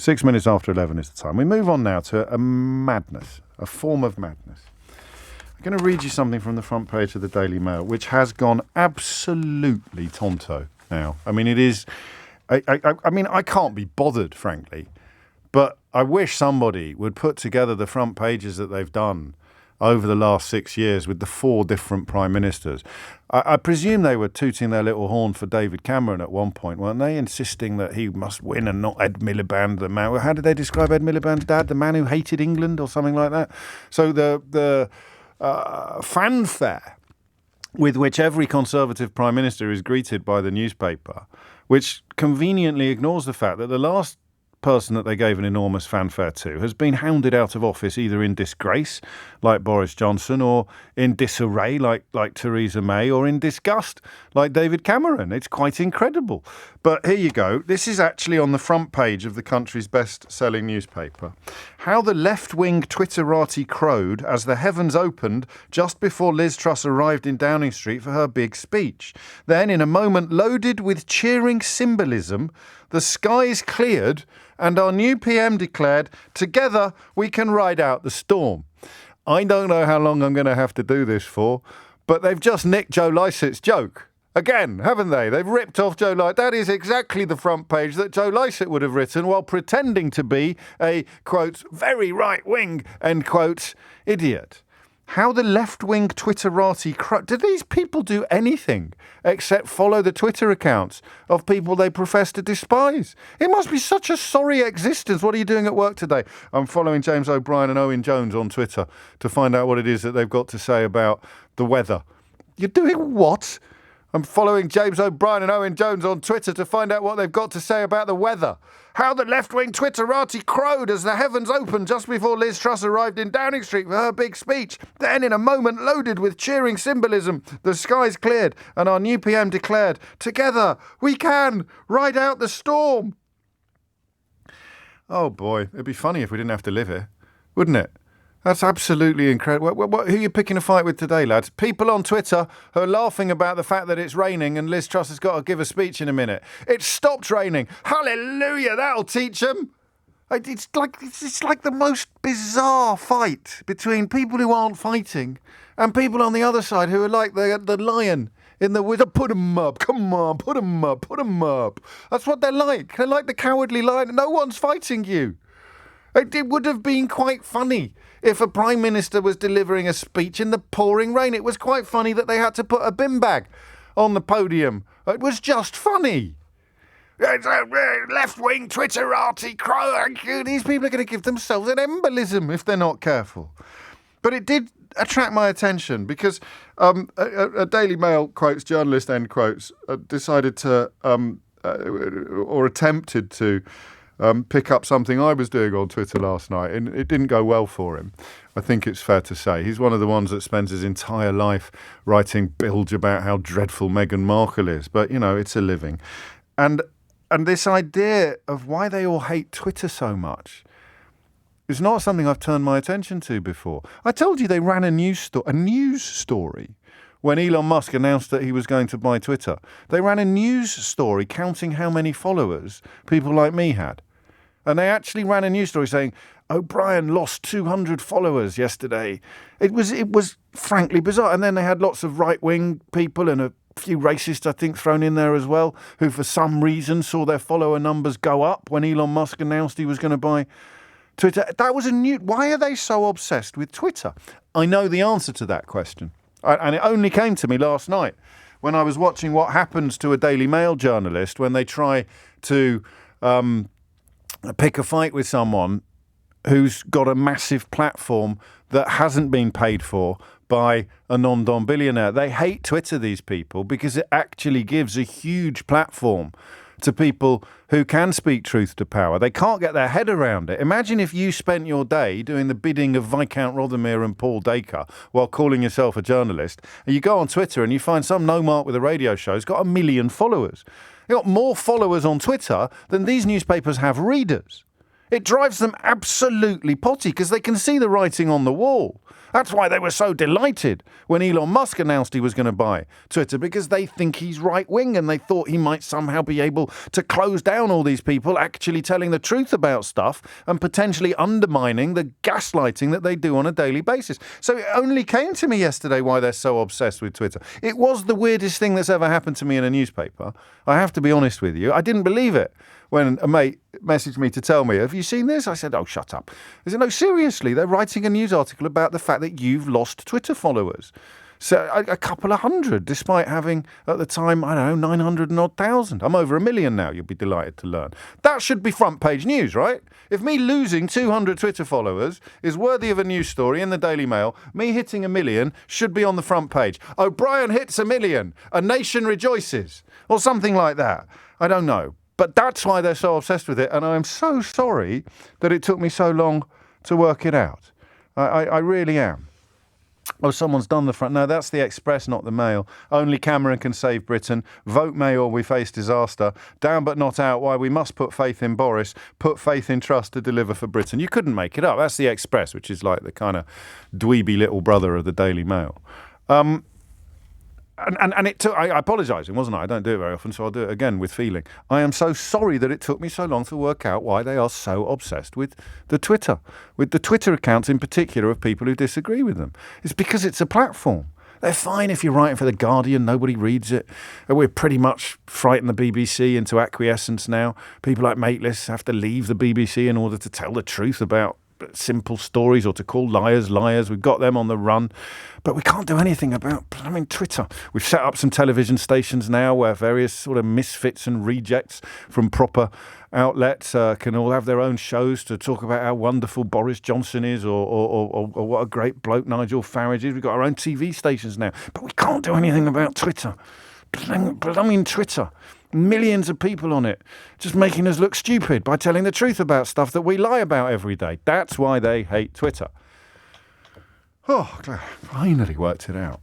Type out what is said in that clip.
6 minutes after 11 is the time. We move on now to a madness, a form of madness. I'm going to read you something from the front page of the Daily Mail, which has gone absolutely tonto now. I mean, it is... I mean, I can't be bothered, frankly, but I wish somebody would put together the front pages that they've done over the last 6 years with the 4 different prime ministers. I presume they were tooting their little horn for David Cameron at one point, weren't they? Insisting that he must win and not Ed Miliband, the man. How did they describe Ed Miliband's dad? The man who hated England or something like that? So the fanfare with which every Conservative prime minister is greeted by the newspaper, which conveniently ignores the fact that the last person that they gave an enormous fanfare to has been hounded out of office either in disgrace, like Boris Johnson, or in disarray, like Theresa May, or in disgust, like David Cameron. It's quite incredible. But here you go. This is actually on the front page of the country's best-selling newspaper. How the left-wing Twitterati crowed as the heavens opened just before Liz Truss arrived in Downing Street for her big speech. Then, in a moment loaded with cheering symbolism, the skies cleared and our new PM declared, "Together we can ride out the storm." I don't know how long I'm going to have to do this for, but they've just nicked Joe Lycett's joke. Again, haven't they? They've ripped off Joe Lycett. That is exactly the front page that Joe Lycett would have written while pretending to be a, quote, very right-wing, end quote, idiot. How the left-wing Twitterati... Do these people do anything except follow the Twitter accounts of people they profess to despise? It must be such a sorry existence. What are you doing at work today? I'm following James O'Brien and Owen Jones on Twitter to find out what it is that they've got to say about the weather. You're doing what? I'm following James O'Brien and Owen Jones on Twitter to find out what they've got to say about the weather. How the left-wing Twitterati crowed as the heavens opened just before Liz Truss arrived in Downing Street for her big speech. Then, in a moment loaded with cheering symbolism, the skies cleared and our new PM declared, "Together we can ride out the storm." Oh boy, it'd be funny if we didn't have to live here, wouldn't it? That's absolutely incredible. Who are you picking a fight with today, lads? People on Twitter who are laughing about the fact that it's raining and Liz Truss has got to give a speech in a minute. It stopped raining. Hallelujah, that'll teach them. It's like the most bizarre fight between people who aren't fighting and people on the other side who are like the lion in the woods. Put 'em up. Come on, put 'em up. Put 'em up. That's what they're like. They're like the cowardly lion. No one's fighting you. It would have been quite funny if a Prime Minister was delivering a speech in the pouring rain. It was quite funny that they had to put a bin bag on the podium. It was just funny. Left-wing Twitterati crow. These people are going to give themselves an embolism if they're not careful. But it did attract my attention because a Daily Mail quotes journalist, end quotes, decided to or attempted to pick up something I was doing on Twitter last night, and it didn't go well for him. I think it's fair to say. He's one of the ones that spends his entire life writing bilge about how dreadful Meghan Markle is, but, you know, it's a living. And this idea of why they all hate Twitter so much is not something I've turned my attention to before. I told you they ran a news story when Elon Musk announced that he was going to buy Twitter. They ran a news story counting how many followers people like me had. And they actually ran a news story saying, O'Brien lost 200 followers yesterday. It was frankly bizarre. And then they had lots of right-wing people and a few racists, I think, thrown in there as well, who for some reason saw their follower numbers go up when Elon Musk announced he was going to buy Twitter. That was why are they so obsessed with Twitter? I know the answer to that question. And it only came to me last night when I was watching what happens to a Daily Mail journalist when they try to pick a fight with someone who's got a massive platform that hasn't been paid for by a non-dom billionaire. They hate Twitter, these people, because it actually gives a huge platform to people who can speak truth to power. They can't get their head around it. Imagine if you spent your day doing the bidding of Viscount Rothermere and Paul Dacre while calling yourself a journalist, and you go on Twitter and you find some no-mark with a radio show who's got 1 million followers. They've got more followers on Twitter than these newspapers have readers. It drives them absolutely potty because they can see the writing on the wall. That's why they were so delighted when Elon Musk announced he was going to buy Twitter, because they think he's right-wing and they thought he might somehow be able to close down all these people actually telling the truth about stuff and potentially undermining the gaslighting that they do on a daily basis. So it only came to me yesterday why they're so obsessed with Twitter. It was the weirdest thing that's ever happened to me in a newspaper. I have to be honest with you. I didn't believe it when a mate messaged me to tell me, have you seen this? I said, oh, shut up. I said, no, seriously, they're writing a news article about the fact that you've lost Twitter followers. So a couple of hundred, despite having, at the time, I don't know, 900 and odd thousand. I'm over 1 million now, you'll be delighted to learn. That should be front page news, right? If me losing 200 Twitter followers is worthy of a news story in the Daily Mail, me hitting 1 million should be on the front page. O'Brien hits 1 million, a nation rejoices, or something like that. I don't know. But that's why they're so obsessed with it, and I'm so sorry that it took me so long to work it out. I really am. Oh, someone's done the front. No, that's the Express, not the Mail. Only Cameron can save Britain. Vote May or we face disaster. Down but not out. Why we must put faith in Boris. Put faith in Truss to deliver for Britain. You couldn't make it up. That's the Express, which is like the kind of dweeby little brother of the Daily Mail. And it took, I apologise, wasn't I? I don't do it very often, so I'll do it again with feeling. I am so sorry that it took me so long to work out why they are so obsessed with the Twitter accounts in particular of people who disagree with them. It's because it's a platform. They're fine if you're writing for The Guardian, nobody reads it. We're pretty much frightened the BBC into acquiescence now. People like Mateless have to leave the BBC in order to tell the truth about simple stories or to call liars liars. We've got them on the run, but we can't do anything about Twitter. We've set up some television stations now where various sort of misfits and rejects from proper outlets can all have their own shows to talk about how wonderful Boris Johnson is or what a great bloke Nigel Farage is. We've got our own TV stations now, but we can't do anything about Twitter. Twitter. Millions of people on it, just making us look stupid by telling the truth about stuff that we lie about every day. That's why they hate Twitter. Oh, glad I finally worked it out.